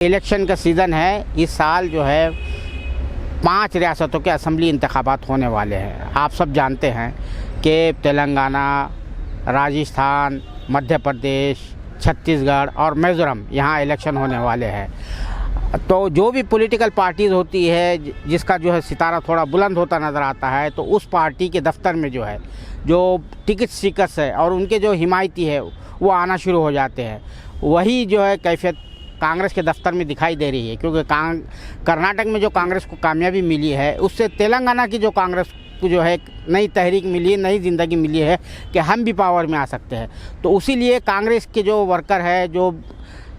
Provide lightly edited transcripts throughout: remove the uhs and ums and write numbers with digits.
Election का season है। इस साल जो है 5 रियासतों के असम्बली इंतखाबात होने वाले हैं। आप सब जानते हैं कि तेलंगाना, राजस्थान, मध्य प्रदेश, छत्तीसगढ़ और मिज़ोरम यहाँ इलेक्शन होने वाले हैं। तो जो भी पॉलिटिकल पार्टीज़ होती है जिसका जो है सितारा थोड़ा बुलंद होता नज़र आता है, तो उस पार्टी के दफ्तर में जो है जो टिकट सीकर्स है और उनके जो हिमायती है वो आना शुरू हो जाते हैं। वही जो है कैफियत कांग्रेस के दफ्तर में दिखाई दे रही है, क्योंकि कर्नाटक में जो कांग्रेस को कामयाबी मिली है उससे तेलंगाना की जो कांग्रेस को जो है नई तहरीक मिली है, नई ज़िंदगी मिली है कि हम भी पावर में आ सकते हैं। तो उसी लिए कांग्रेस के जो वर्कर है जो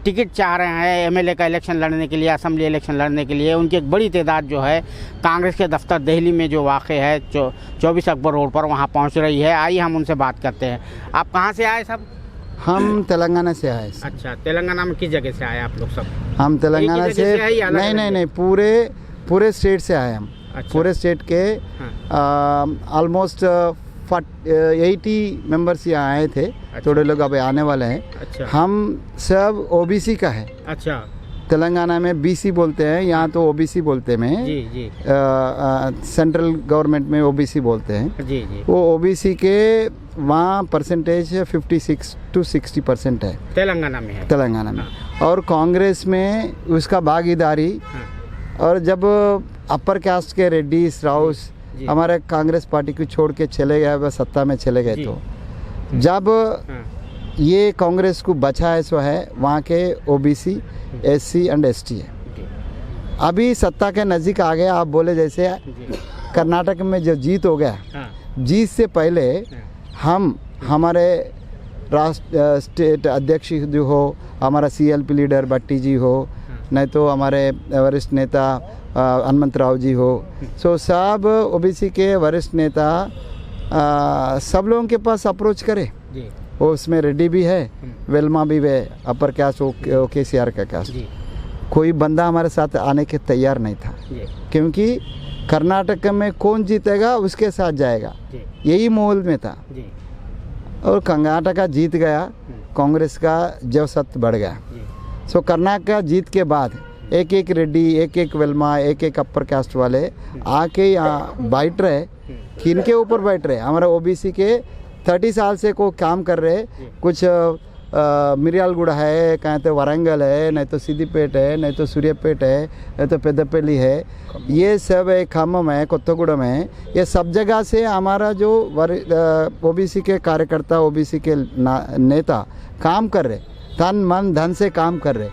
टिकट चाह रहे हैं एमएलए का इलेक्शन लड़ने के लिए, असेंबली इलेक्शन लड़ने के लिए, उनकी एक बड़ी तादाद जो है कांग्रेस के दफ्तर दिल्ली में जो वाक़ है 24 अकबर रोड पर वहाँ पहुँच रही है। आइए हम उनसे बात करते हैं। आप कहाँ से आए सब? हम तेलंगाना से आए। अच्छा, तेलंगाना में किस जगह से आए आप लोग सब? हम तेलंगाना से नहीं पूरे स्टेट से आए हम। अच्छा। पूरे स्टेट के ऑलमोस्ट 80 मेंबर्स यहाँ आए थे। अच्छा। थोड़े लोग अब आने वाले हैं। अच्छा। हम सब ओबीसी का है। अच्छा। तेलंगाना में बीसी बोलते हैं, यहाँ तो ओबीसी बोलते हैं। जी जी। सेंट्रल गवर्नमेंट में ओबीसी बोलते हैं। जी जी। वो ओबीसी के वहाँ परसेंटेज 56 to 60% है तेलंगाना में। तेलंगाना में। और कांग्रेस में उसका भागीदारी। और जब अपर कास्ट के रेड्डी राउस हमारे कांग्रेस पार्टी को छोड़ के चले गए, वह सत्ता में चले गए, तो जब ये कांग्रेस को बचा है सो है वहाँ के ओबीसी, एससी एंड एसटी है। अभी सत्ता के नज़दीक आ गया। आप बोले जैसे कर्नाटक में जो जीत हो गया, जीत से पहले हम हमारे राष्ट्र स्टेट अध्यक्ष जो हो, हमारा सीएलपी लीडर भट्टी जी हो, नहीं तो हमारे वरिष्ठ नेता हनुमंत राव जी हो, सो सब ओबीसी के वरिष्ठ नेता सब लोगों के पास अप्रोच करे। वो उसमें रेड्डी भी है, वेलमा भी है, अपर कास्ट केसीआर का कास्ट। कोई बंदा हमारे साथ आने के तैयार नहीं था, क्योंकि कर्नाटक में कौन जीतेगा उसके साथ जाएगा, यही माहौल में था। और कर्नाटक जीत गया, कांग्रेस का जवसत बढ़ गया। सो कर्नाटक जीत के बाद एक एक रेड्डी, एक एक वेलमा, एक एक अपर कास्ट वाले आके यहाँ बैठ रहे। किनके ऊपर बैठ रहे? हमारे ओबीसी के 30 साल से को काम कर रहे। कुछ मिर्यालगुड़ है, कहीं तो वरंगल है, नहीं तो सिद्दिपेट है, नहीं तो सूर्यापेट है, नहीं तो पेदपल्ली है, ये सब है, खम्मम है, कोत्तगुड़म है। ये सब जगह से हमारा जो ओबीसी के कार्यकर्ता, ओबीसी के नेता काम कर रहे, तन मन धन से काम कर रहे।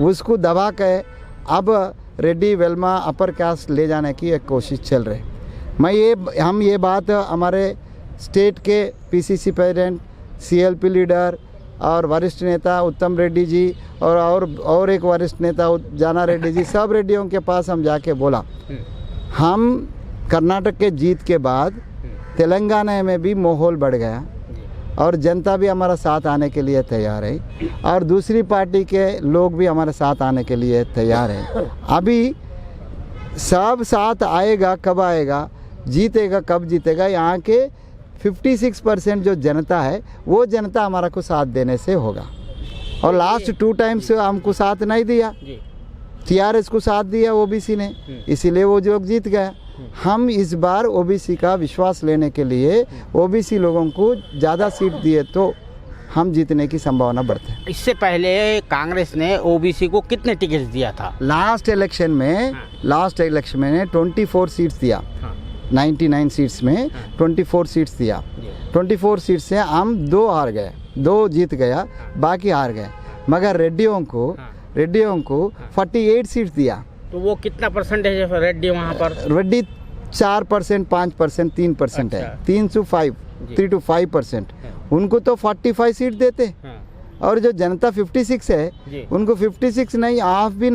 उसको दबा के अब रेड्डी, वेलमा, अपर कास्ट ले जाने की एक कोशिश चल रही। हम ये बात हमारे स्टेट के पीसीसी प्रेसिडेंट, सीएलपी लीडर और वरिष्ठ नेता उत्तम रेड्डी जी और एक वरिष्ठ नेता जाना रेड्डी जी, सब रेड्डियों के पास हम जाके बोला, हम कर्नाटक के जीत के बाद तेलंगाना में भी माहौल बढ़ गया और जनता भी हमारा साथ आने के लिए तैयार है और दूसरी पार्टी के लोग भी हमारे साथ आने के लिए तैयार है। अभी सब साथ आएगा, कब आएगा, जीतेगा कब जीतेगा, यहाँ के 56% जो जनता है वो जनता हमारा को साथ देने से होगा। और लास्ट 2 टाइम्स हमको साथ नहीं दिया, टीआरएस को साथ दिया ओबीसी ने, इसीलिए वो जो जीत गया। हम इस बार ओबीसी का विश्वास लेने के लिए ओबीसी लोगों को ज़्यादा सीट दिए तो हम जीतने की संभावना बढ़ती है। इससे पहले कांग्रेस ने ओबीसी को कितने टिकट दिया था? लास्ट इलेक्शन में 24 सीट्स दिया। 99 सीट्स में 24 सीट्स दिया। 24 सीट्स से हम 2 हार गए, 2 जीत गया, बाकी हार गए। मगर रेड्डियों को 48 सीट्स दिया। तो वो कितना परसेंटेज है रेड्डी वहाँ पर? रेड्डी 4%, 5%, 3% है। 3 to 5%। उनको तो 45 सीट देते। और जो जनता 56 है उनको 56 नहीं, हाफ भी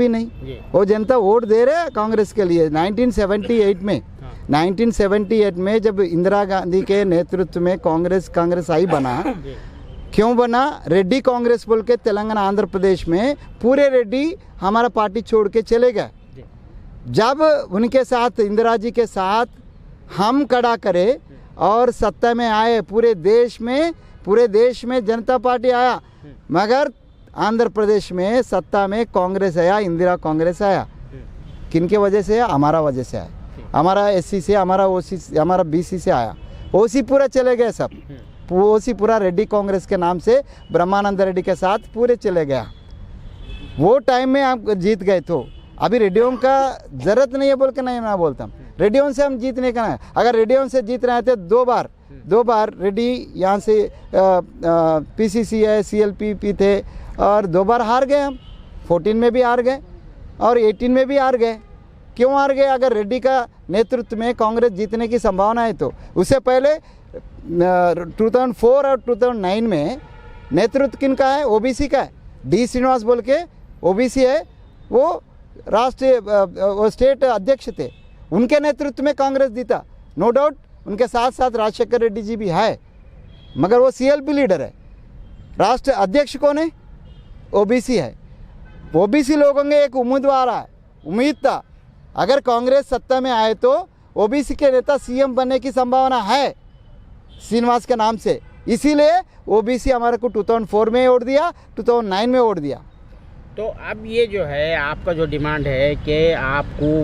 नहीं। वो जनता वोट दे रहे हैं कांग्रेस के लिए। 1978 में जब इंदिरा गांधी के नेतृत्व में कांग्रेस आई बना, क्यों बना? रेड्डी कांग्रेस बोल के तेलंगाना, आंध्र प्रदेश में पूरे रेड्डी हमारा पार्टी छोड़ के चले गए। जब उनके साथ, इंदिरा जी के साथ हम खड़ा करे और सत्ता में आए, पूरे देश में जनता पार्टी आया, मगर आंध्र प्रदेश में सत्ता में कांग्रेस आया, इंदिरा कांग्रेस आया, किनके वजह से? हमारा वजह से आया, हमारा एससी से, हमारा ओसी से, हमारा बीसी से आया। ओसी पूरा चले गए सब, ओसी पूरा रेड्डी कांग्रेस के नाम से ब्रह्मानंद रेड्डी के साथ पूरे चले गया। वो टाइम में आप जीत गए तो अभी रेड्डियों का जरूरत नहीं है बोल के नहीं मैं बोलता हूँ। रेड्डियों से हम जीतने का है, अगर रेड्डियों से जीत रहे थे दो बार रेड्डी यहाँ से पीसीसी है, सीएलपी थे और 2 बार हार गए हम। 14 में भी हार गए और 18 में भी हार गए। क्यों हार गए? अगर रेड्डी का नेतृत्व में कांग्रेस जीतने की संभावना है तो। उससे पहले 2004 और 2009 में नेतृत्व किन का है? ओबीसी का है। डी श्रीनिवास बोल के ओबीसी है, वो राष्ट्रीय वो स्टेट अध्यक्ष थे, उनके नेतृत्व में कांग्रेस जीता। नो डाउट उनके साथ साथ राजशेखर रेड्डी जी भी है, मगर वो सीएलपी लीडर है। राष्ट्र अध्यक्ष कौन है? ओबीसी है। ओबीसी लोगों के एक उम्मीदवार है, उम्मीद था अगर कांग्रेस सत्ता में आए तो ओबीसी के नेता सीएम बनने की संभावना है श्रीनिवास के नाम से। इसीलिए ओबीसी हमारे को 2004 में वोट दिया, 2009 में वोट दिया। तो अब ये जो है आपका जो डिमांड है कि आपको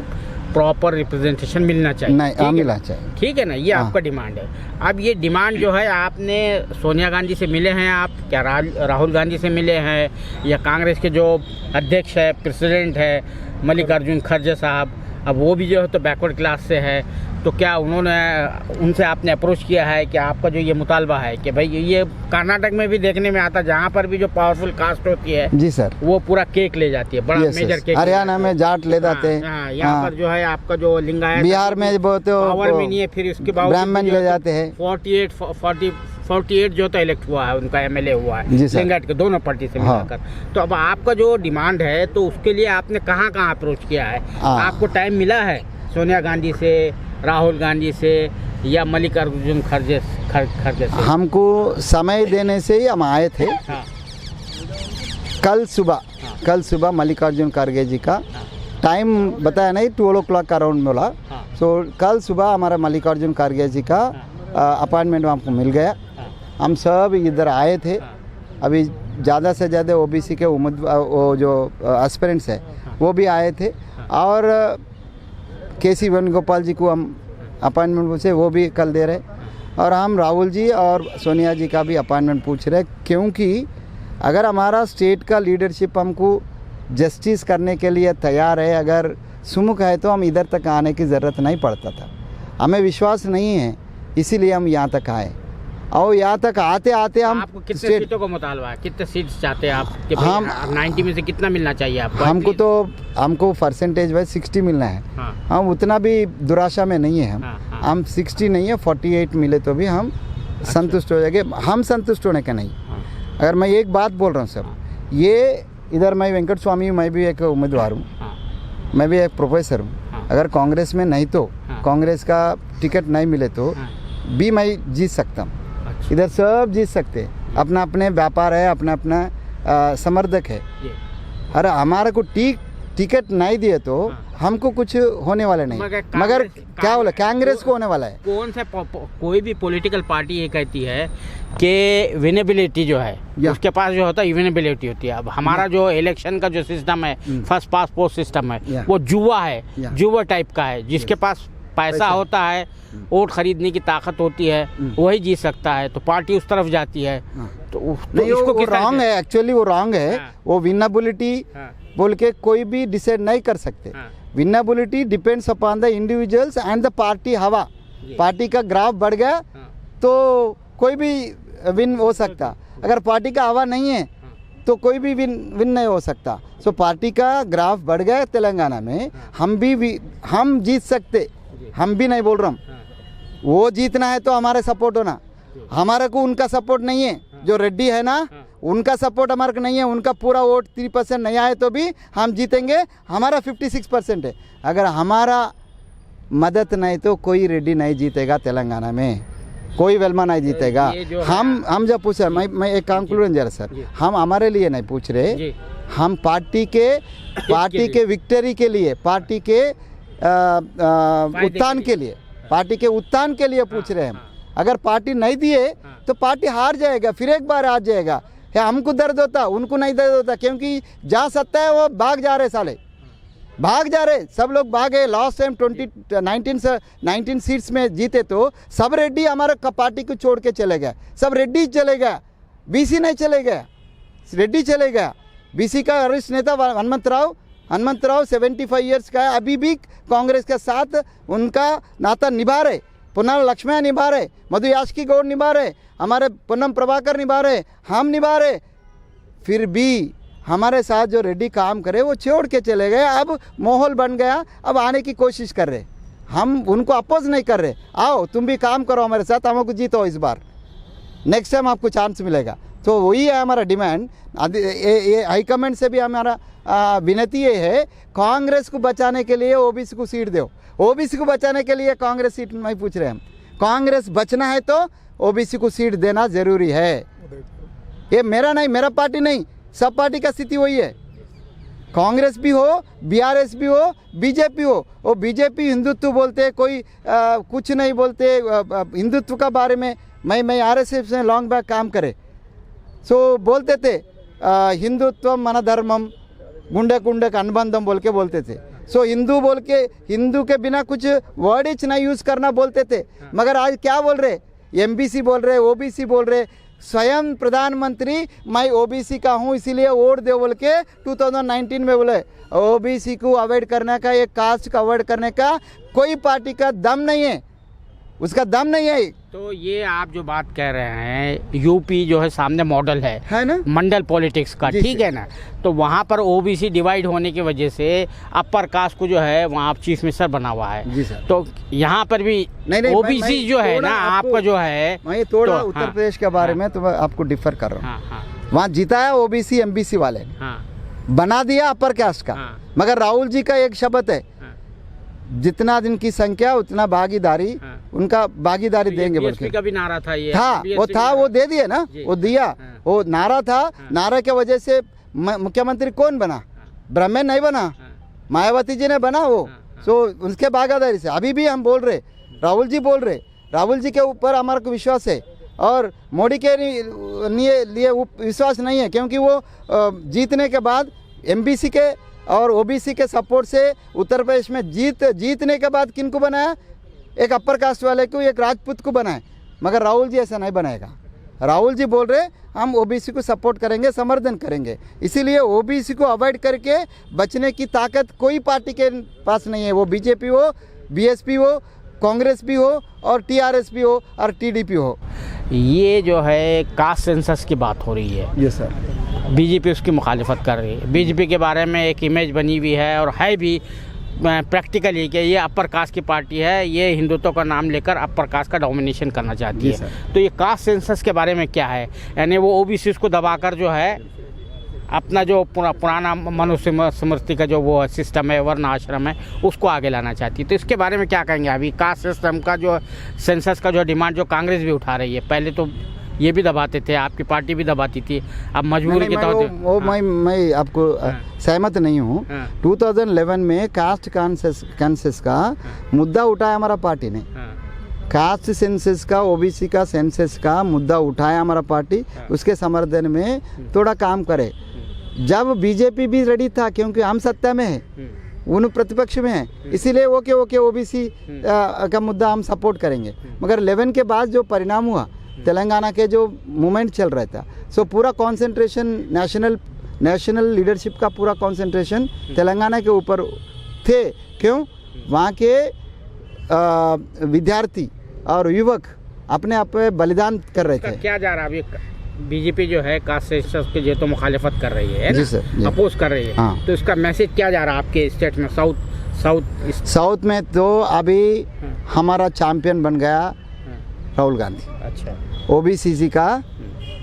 प्रॉपर रिप्रेजेंटेशन मिलना चाहिए, नहीं मिलना चाहिए, ठीक है ना, ये आपका डिमांड है। अब ये डिमांड जो है आपने सोनिया गांधी से मिले हैं आप क्या? राहुल गांधी से मिले हैं या कांग्रेस के जो अध्यक्ष है, प्रेसिडेंट है मल्लिकार्जुन खड़गे साहब, अब वो भी जो है तो बैकवर्ड क्लास से है, तो क्या उनसे आपने अप्रोच किया है कि आपका जो ये मुतालबा है कि भाई ये कर्नाटक में भी देखने में आता, जहाँ पर भी जो पावरफुल कास्ट होती है जी सर, वो पूरा केक ले जाती है, बड़ा मेजर केक। हरियाणा में जाट ले जाते हैं, यहाँ पर जो है आपका जो लिंगायत, बिहार में पावर में नहीं है, फिर उसके बाद ब्राह्मण ले जाते हैं। 48 जो तो इलेक्ट हुआ है, उनका एमएलए हुआ है लिंगायत के दोनों पार्टी से मिलाकर। तो अब आपका जो डिमांड है तो उसके लिए आपने कहाँ अप्रोच किया है? आपको टाइम मिला है सोनिया गांधी से, राहुल गांधी से या मल्लिकार्जुन खड़गे से? हमको समय देने से ही हम आए थे। कल सुबह मल्लिकार्जुन खड़गे जी का टाइम बताया नहीं, 12 o'clock का अराउंड बोला। सो कल सुबह हमारा मल्लिकार्जुन खड़गे जी का अपॉइंटमेंट हमको मिल गया। हम सब इधर आए थे। अभी ज़्यादा से ज़्यादा ओबीसी के उम्मीदवार वो जो एस्पिरेंट्स है वो भी आए थे, और केसी वेणुगोपाल जी को हम अपॉइंटमेंट पूछे, वो भी कल दे रहे। और हम राहुल जी और सोनिया जी का भी अपॉइंटमेंट पूछ रहे, क्योंकि अगर हमारा स्टेट का लीडरशिप हमको जस्टिस करने के लिए तैयार है, अगर सुमुख है, तो हम इधर तक आने की ज़रूरत नहीं पड़ता था। हमें विश्वास नहीं है, इसीलिए हम यहाँ तक आए। और यहाँ तक आते आते हम आपको कितने सीटों का मुतालबा है? कितने सीट्स चाहते हैं आप कि हम 90 में से कितना मिलना चाहिए आपको? हमको परसेंटेज वाइज 60 मिलना है। हम उतना भी दुराशा में नहीं है। हम 60 नहीं है, 48 मिले तो भी हम संतुष्ट हो जाएंगे। हम संतुष्ट होने का नहीं। अगर मैं एक बात बोल रहा हूँ सर, ये इधर मैं वेंकट स्वामी, मैं भी एक उम्मीदवार हूँ, मैं भी एक प्रोफेसर हूँ। अगर कांग्रेस में नहीं तो कांग्रेस का टिकट नहीं मिले तो भी मैं जीत सकता हूँ। इधर सब जीत सकते हैं, अपना अपने व्यापार है, अपना अपना समर्थक है। अरे हमारे को टिकट नहीं दिए तो हमको कुछ होने वाला नहीं, मगर क्या बोला, कांग्रेस को होने वाला है। कोई भी पॉलिटिकल पार्टी ये कहती है कि विनेबिलिटी जो है उसके पास जो होता है विनेबिलिटी होती है। अब हमारा जो इलेक्शन का जो सिस्टम है, फर्स्ट पास पोस्ट सिस्टम है, वो जुआ है, जुआ टाइप का है। जिसके पास पैसा होता है, वोट खरीदने की ताकत होती है, वही जीत सकता है। तो पार्टी उस तरफ जाती है, तो इसको रॉन्ग है, एक्चुअली वो रॉन्ग है। वो विनेबिलिटी बोल के कोई भी डिसाइड नहीं कर सकते। Winnability depends upon the individuals and the party हवा। पार्टी का ग्राफ बढ़ गया तो कोई भी विन हो सकता। अगर पार्टी का हवा नहीं है तो कोई भी विन नहीं हो सकता। सो पार्टी का ग्राफ बढ़ गया तेलंगाना में, हम जीत सकते। हम भी नहीं बोल रहा हूँ, वो जीतना है तो हमारे सपोर्ट होना। हमारे को उनका सपोर्ट नहीं है, जो रेड्डी है ना, उनका सपोर्ट हमारे को नहीं है। उनका पूरा वोट 3% नहीं आए तो भी हम जीतेंगे। हमारा 56% है। अगर हमारा मदद नहीं तो कोई रेड्डी नहीं जीतेगा तेलंगाना में, कोई वेलमा नहीं जीतेगा। हम जब पूछ रहे, मैं एक कंक्लूजन जरा सर, हम हमारे लिए नहीं पूछ रहे, हम पार्टी के विक्ट्री के लिए, पार्टी के उत्थान के लिए, पार्टी के उत्थान के लिए पूछ रहे हैं हम। अगर पार्टी नहीं दिए तो पार्टी हार जाएगा, फिर एक बार आ जाएगा। है, हमको दर्द होता, उनको नहीं दर्द होता, क्योंकि जहाँ सत्ता है वो भाग जा रहे साले, भाग जा रहे, सब लोग भागे। लास्ट टाइम 19 सीट्स में जीते तो सब रेड्डी हमारे पार्टी को छोड़ के चले गए, सब रेड्डी चले गया, बीसी नहीं चले गया, रेड्डी चले गया। बीसी का वरिष्ठ नेता हनुमंत राव 75 ईयर्स का है, अभी भी कांग्रेस के साथ उनका नाता निभा रहे, पुनः लक्ष्मण निभा रहे, मधु यास्की गौड़ निभा रहे, हमारे पूनम प्रभाकर निभा रहे, हम निभा रहे, फिर भी हमारे साथ जो रेड्डी काम करे वो छोड़ के चले गए। अब माहौल बन गया, अब आने की कोशिश कर रहे, हम उनको अपोज नहीं कर रहे, आओ तुम भी काम करो हमारे साथ, हमको जीतो इस बार, नेक्स्ट टाइम आपको चांस मिलेगा। तो वही है हमारा डिमांड। ये हाईकमांड से भी हमारा विनती ये है, कांग्रेस को बचाने के लिए ओबीसी को सीट दो, ओबीसी को बचाने के लिए कांग्रेस सीट नहीं पूछ रहे हम, कांग्रेस बचना है तो ओबीसी को सीट देना जरूरी है। ये मेरा नहीं, मेरा पार्टी नहीं, सब पार्टी का स्थिति वही है, कांग्रेस भी हो, बीआरएस भी हो, बीजेपी हो। वो बीजेपी हिंदुत्व बोलते, कोई कुछ नहीं बोलते हिंदुत्व का बारे में। मैं आरएसएस में लॉन्ग बैक काम करे, सो बोलते थे हिंदुत्व मन धर्मम गुंडे गुंडे का अनुबंधम बोल के बोलते थे। सो हिंदू बोल के, हिंदू के बिना कुछ वर्ड इच नहीं यूज़ करना बोलते थे, मगर आज क्या बोल रहे, एमबीसी बोल रहे, ओबीसी बोल रहे। स्वयं प्रधानमंत्री मैं ओबीसी का हूँ इसीलिए वोट दे बोल के 2019 में बोले। ओबीसी को अवॉइड करने का, एक कास्ट को अवॉइड करने का कोई पार्टी का दम नहीं है, उसका दम नहीं है। तो ये आप जो बात कह रहे हैं, यूपी जो है सामने मॉडल है ना, मंडल पॉलिटिक्स का, ठीक है ना, तो वहाँ पर ओबीसी डिवाइड होने की वजह से अपर कास्ट को जो है वहाँ चीफ मिनिस्टर बना हुआ है जी सर। तो यहाँ पर भी ओबीसी जो है ना आपका जो है, मैं थोड़ा उत्तर प्रदेश के बारे में तो आपको डिफर कर रहा हूँ। वहाँ जीता है ओबीसी एमबीसी वाले, बना दिया अपर कास्ट का, मगर राहुल जी का एक शब्द है, जितना दिन की संख्या उतना भागीदारी, उनका भागीदारी देंगे बोल के। का भी नारा था ये, वो दे दिए ना, वो दिया, वो नारा था। नारा के वजह से मुख्यमंत्री कौन बना, ब्राह्मण नहीं बना, मायावती जी ने बना वो। सो उनके भागीदारी से अभी भी हम बोल रहे, राहुल जी बोल रहे, राहुल जी के ऊपर हमारा को विश्वास है और मोदी के लिए विश्वास नहीं है, क्योंकि वो जीतने के बाद एमबीसी के और ओबीसी के सपोर्ट से उत्तर प्रदेश में जीतने के बाद किनको बनाया, एक अपर कास्ट वाले को, एक राजपूत को बनाया, मगर राहुल जी ऐसा नहीं बनाएगा। राहुल जी बोल रहे हम ओबीसी को सपोर्ट करेंगे, समर्थन करेंगे, इसीलिए ओबीसी को अवॉइड करके बचने की ताकत कोई पार्टी के पास नहीं है, वो बीजेपी हो, बीएसपी हो, कांग्रेस भी हो और टीआरएस भी हो और टीडीपी हो। ये जो है कास्ट सेंसस की बात हो रही है, यस सर, बीजेपी उसकी मुखालिफत कर रही है। बीजेपी के बारे में एक इमेज बनी हुई है और है भी प्रैक्टिकली कि ये अपर कास्ट की पार्टी है, ये हिंदुत्व का नाम लेकर अपर कास्ट का डोमिनेशन करना चाहती है। तो ये कास्ट सेंसस के बारे में क्या है, यानी वो ओबीसी को दबाकर जो है अपना जो पुराना मनुस्मृति का जो वो सिस्टम है, वर्ण आश्रम है, उसको आगे लाना चाहती है। तो इसके बारे में क्या कहेंगे? अभी कास्ट सिस्टम का जो सेंसस का जो डिमांड जो कांग्रेस भी उठा रही है, पहले तो ये भी दबाते थे, आपकी पार्टी भी दबाती थी, अब मजबूरी के तौर पे मैं आपको सहमत नहीं हूँ। 2011 में कास्ट सेंसस का मुद्दा उठाया हमारा पार्टी ने, कास्ट सेंसस का, ओबीसी का सेंसस का मुद्दा उठाया हमारा पार्टी, उसके समर्थन में थोड़ा काम करे। जब बीजेपी भी रेडी था, क्योंकि हम सत्ता में है, उन प्रतिपक्ष में है, इसीलिए ओके ओबीसी का मुद्दा हम सपोर्ट करेंगे। मगर 11 के बाद जो परिणाम हुआ, तेलंगाना के जो मूवमेंट चल रहा था, सो पूरा कंसंट्रेशन नेशनल लीडरशिप का पूरा कंसंट्रेशन तेलंगाना के ऊपर थे। क्यों? वहाँ के विद्यार्थी और युवक अपने आप पे बलिदान कर रहे थे। क्या जा रहा है अभी? बीजेपी जो है कास्ट सेंसस के जो तो मुखालिफत कर रही है ना? जी सर, अपोज कर रही है। हाँ। तो इसका मैसेज क्या जा रहा है आपके स्टेट में? साउथ में तो अभी हमारा चैंपियन बन गया राहुल गांधी। अच्छा। ओबीसी का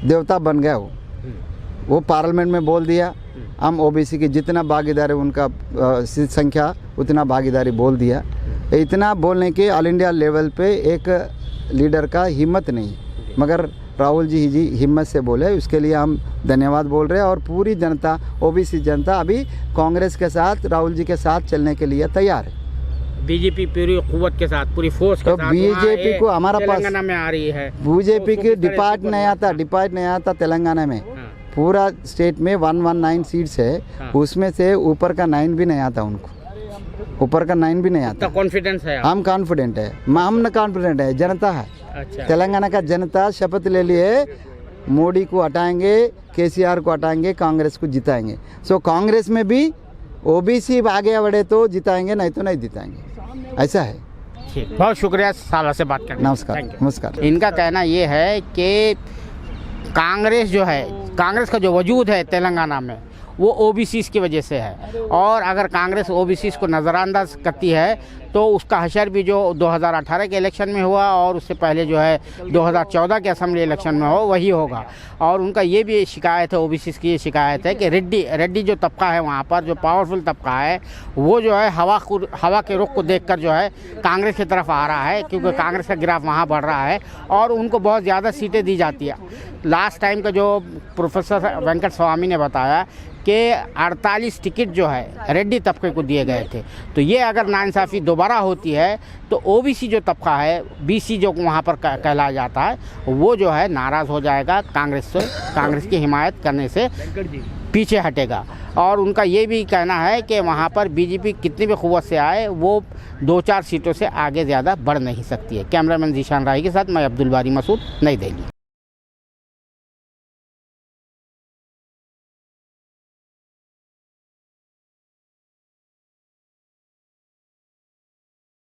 देवता बन गया वो पार्लियामेंट में बोल दिया, हम ओबीसी की जितना भागीदारी उनका संख्या उतना भागीदारी बोल दिया। इतना बोलने के ऑल इंडिया लेवल पे एक लीडर का हिम्मत नहीं, मगर राहुल जी हिम्मत से बोले, उसके लिए हम धन्यवाद बोल रहे हैं। और पूरी जनता, ओबीसी जनता अभी कांग्रेस के साथ, राहुल जी के साथ चलने के लिए तैयार है। बीजेपी पूरी कुव्वत के साथ, पूरी फोर्स के साथ बीजेपी को हमारा पास तेलंगाना में आ रही है। बीजेपी की डिपार्ट नहीं आता तेलंगाना में, पूरा स्टेट में 119 सीट्स है, हाँ। उसमें से ऊपर का 9 भी नहीं आता उनको, ऊपर का 9 भी नहीं आता। कॉन्फिडेंस है हम कॉन्फिडेंट है, हम न कॉन्फिडेंट है, जनता है। अच्छा तेलंगाना का जनता शपथ ले लिए, मोदी को हटाएंगे, केसीआर को हटाएंगे, कांग्रेस को जिताएंगे। सो कांग्रेस में भी ओबीसी आगे बढ़े तो जिताएंगे, नहीं तो नहीं जिताएंगे, ऐसा है। ठीक, बहुत शुक्रिया साला से बात करने। नमस्कार नमस्कार। इनका कहना ये है कि कांग्रेस जो है, कांग्रेस का जो वजूद है तेलंगाना में वो ओबीसीज़ की वजह से है, और अगर कांग्रेस ओबीसीज़ को नज़रअंदाज करती है तो उसका हशर भी जो 2018 के इलेक्शन में हुआ और उससे पहले जो है 2014 के असेंबली इलेक्शन में हो वही होगा। और उनका ये भी शिकायत है, ओबीसीज़ की ये शिकायत है कि रेड्डी जो तबका है वहाँ पर, जो पावरफुल तबका है, वो जो है हवा के रुख को देखकर जो है कांग्रेस की तरफ आ रहा है, क्योंकि कांग्रेस का ग्राफ वहाँ बढ़ रहा है और उनको बहुत ज़्यादा सीटें दी जाती है। लास्ट टाइम का जो प्रोफेसर वेंकट स्वामी ने बताया कि 48 टिकट जो है रेड्डी तबके को दिए गए थे। तो ये अगर नाइंसाफ़ी दोबारा होती है तो ओबीसी जो तबका है, बीसी जो वहाँ पर कहलाया जाता है, वो जो है नाराज़ हो जाएगा, कांग्रेस की हिमायत करने से पीछे हटेगा। और उनका ये भी कहना है कि वहाँ पर बीजेपी कितनी भी क़ुव्वत से आए वो 2-4 सीटों से आगे ज़्यादा बढ़ नहीं सकती है। कैमरामैन जीशान राही के साथ मैं अब्दुल बारी मसूद, नई दिल्ली।